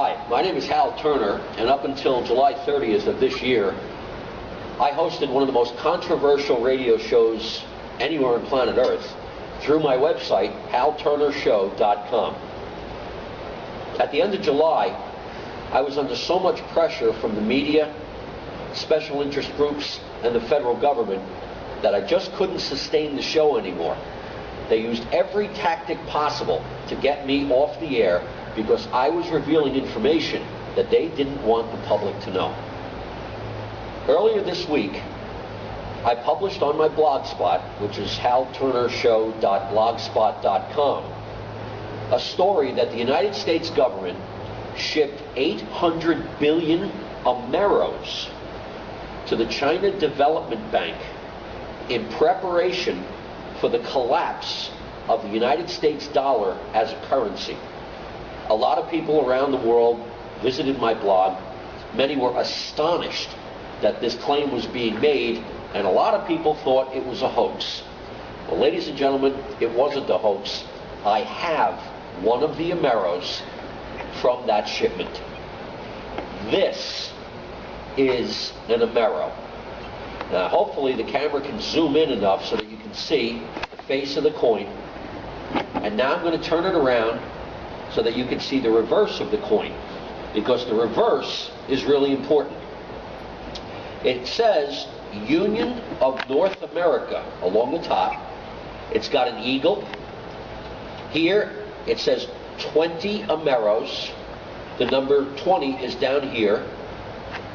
Hi, my name is Hal Turner, and up until July 30th of this year, I hosted one of the most controversial radio shows anywhere on planet Earth through my website, halturnershow.com. At the end of July, I was under so much pressure from the media, special interest groups, and the federal government that I just couldn't sustain the show anymore. They used every tactic possible to get me off the air because I was revealing information that they didn't want the public to know. Earlier this week, I published on my blog spot, which is halturnershow.blogspot.com, a story that the United States government shipped 800 billion Ameros to the China Development Bank in preparation for the collapse of the United States dollar as a currency. A lot of people around the world visited my blog. Many were astonished that this claim was being made, and a lot of people thought it was a hoax. Well, ladies and gentlemen, it wasn't a hoax. I have one of the Ameros from that shipment. This is an Amero. Now, hopefully the camera can zoom in enough so that you can see the face of the coin. And now I'm going to turn it around so that you can see the reverse of the coin, because the reverse is really important. It says Union of North America along the top. It's got an eagle. Here it says 20 Ameros. The number 20 is down here.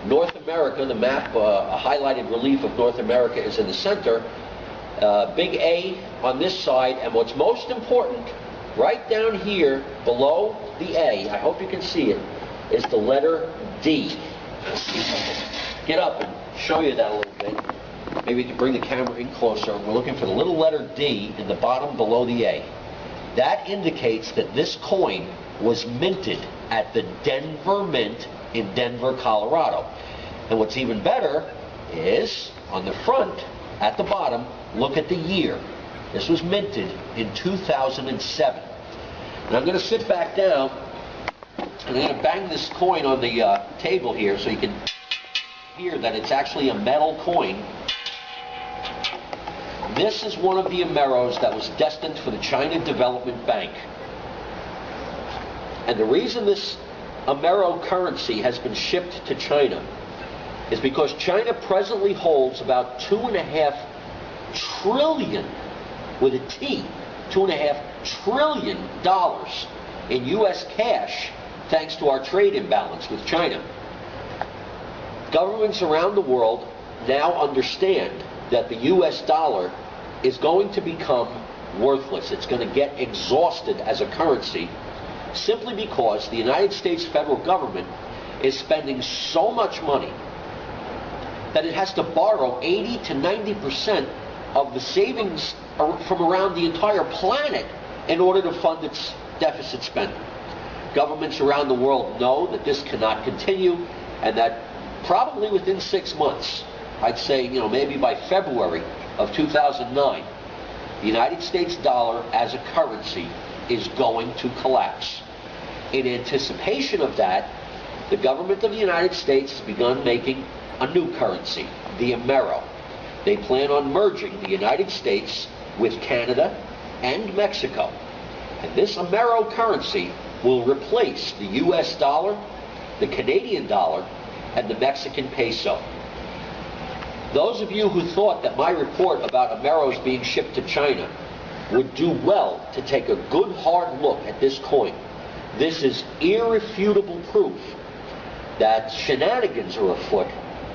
North America, the map, a highlighted relief of North America is in the center. Big A on this side, and what's most important, right down here below the A, I hope you can see it, is the letter D. Get up and show you that a little bit. Maybe we can bring the camera in closer. We're looking for the little letter D in the bottom below the A. That indicates that this coin was minted at the Denver Mint in Denver, Colorado. And what's even better is, on the front, at the bottom, look at the year. This was minted in 2007. And I'm going to sit back down, and I'm going to bang this coin on the table here so you can hear that it's actually a metal coin. This is one of the Ameros that was destined for the China Development Bank. And the reason this Amero currency has been shipped to China is because China presently holds about $2.5 trillion, with a T, $2.5 trillion in U.S. cash, thanks to our trade imbalance with China. Governments around the world now understand that the U.S. dollar is going to become worthless. It's going to get exhausted as a currency, simply because the United States federal government is spending so much money that it has to borrow 80 to 90% of the savings from around the entire planet in order to fund its deficit spending. Governments around the world know that this cannot continue, and that probably within 6 months, I'd say, maybe by February of 2009, the United States dollar as a currency is going to collapse. In anticipation of that, the government of the United States has begun making a new currency, the Amero. They plan on merging the United States with Canada and Mexico. And this Amero currency will replace the US dollar, the Canadian dollar, and the Mexican peso. Those of you who thought that my report about Ameros being shipped to China would do well to take a good hard look at this coin. This is irrefutable proof that shenanigans are afoot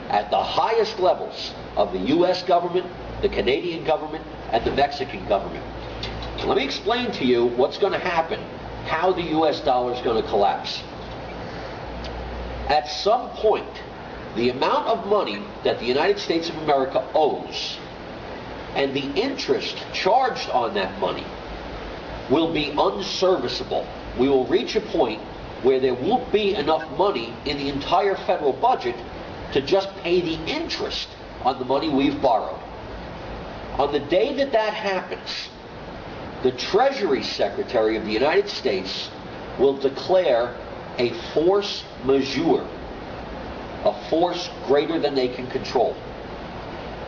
at the highest levels of the U.S. government, the Canadian government, and the Mexican government. So let me explain to you what's going to happen, how the U.S. dollar is going to collapse. At some point, the amount of money that the United States of America owes and the interest charged on that money will be unserviceable. We will reach a point where there won't be enough money in the entire federal budget to just pay the interest on the money we've borrowed. On the day that that happens, the Treasury Secretary of the United States will declare a force majeure, a force greater than they can control.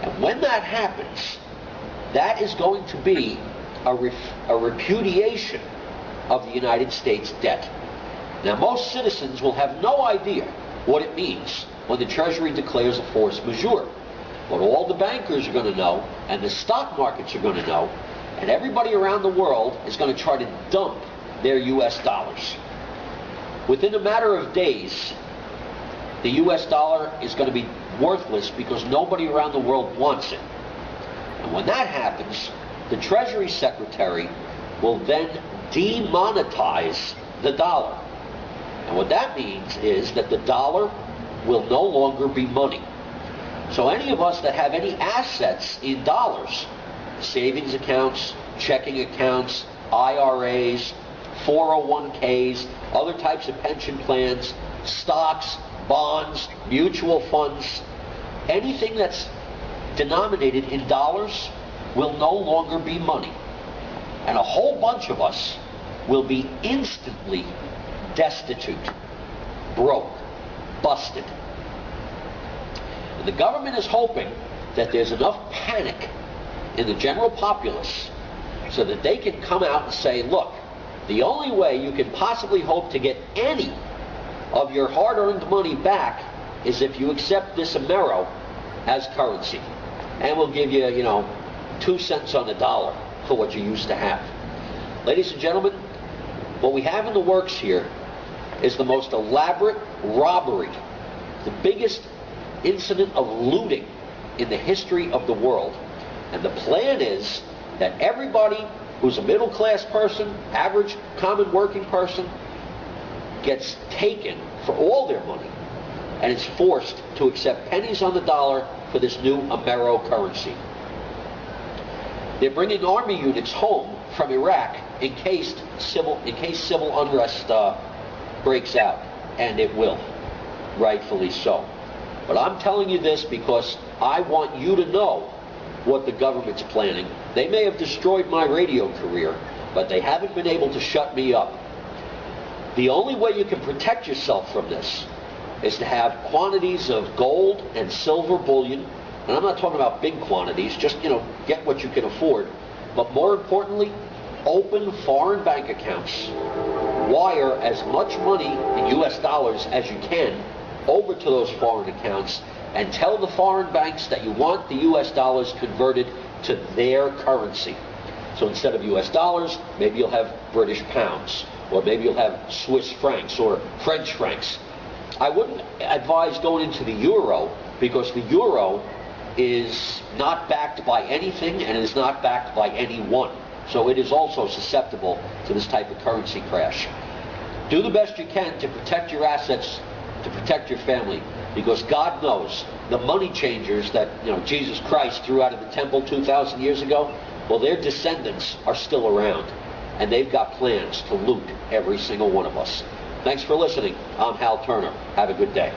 And when that happens, that is going to be a repudiation of the United States debt. Now, most citizens will have no idea what it means when the Treasury declares a force majeure. But all the bankers are going to know, and the stock markets are going to know, and everybody around the world is going to try to dump their U.S. dollars. Within a matter of days, the U.S. dollar is going to be worthless because nobody around the world wants it. And when that happens, the Treasury Secretary will then demonetize the dollar. And what that means is that the dollar will no longer be money. So any of us that have any assets in dollars, savings accounts, checking accounts, IRAs, 401ks, other types of pension plans, stocks, bonds, mutual funds, anything that's denominated in dollars will no longer be money. And a whole bunch of us will be instantly destitute, broke, busted. And the government is hoping that there's enough panic in the general populace so that they can come out and say, look, the only way you can possibly hope to get any of your hard-earned money back is if you accept this Amero as currency. And we'll give you, 2 cents on the dollar for what you used to have. Ladies and gentlemen, what we have in the works here is the most elaborate robbery, the biggest incident of looting in the history of the world. And the plan is that everybody who's a middle-class person, average, common working person, gets taken for all their money and is forced to accept pennies on the dollar for this new Amero currency. They're bringing army units home from Iraq in case civil unrest breaks out, and it will, rightfully so. But I'm telling you this because I want you to know what the government's planning. They may have destroyed my radio career, but they haven't been able to shut me up. The only way you can protect yourself from this is to have quantities of gold and silver bullion. And I'm not talking about big quantities, just, get what you can afford. But more importantly, open foreign bank accounts. Wire as much money in US dollars as you can over to those foreign accounts, and tell the foreign banks that you want the US dollars converted to their currency. So instead of US dollars, maybe you'll have British pounds, or maybe you'll have Swiss francs or French francs. I wouldn't advise going into the euro, because the euro is not backed by anything and is not backed by anyone. So it is also susceptible to this type of currency crash. Do the best you can to protect your assets, to protect your family, because God knows the money changers that Jesus Christ threw out of the temple 2,000 years ago, well, their descendants are still around, and they've got plans to loot every single one of us. Thanks for listening. I'm Hal Turner. Have a good day.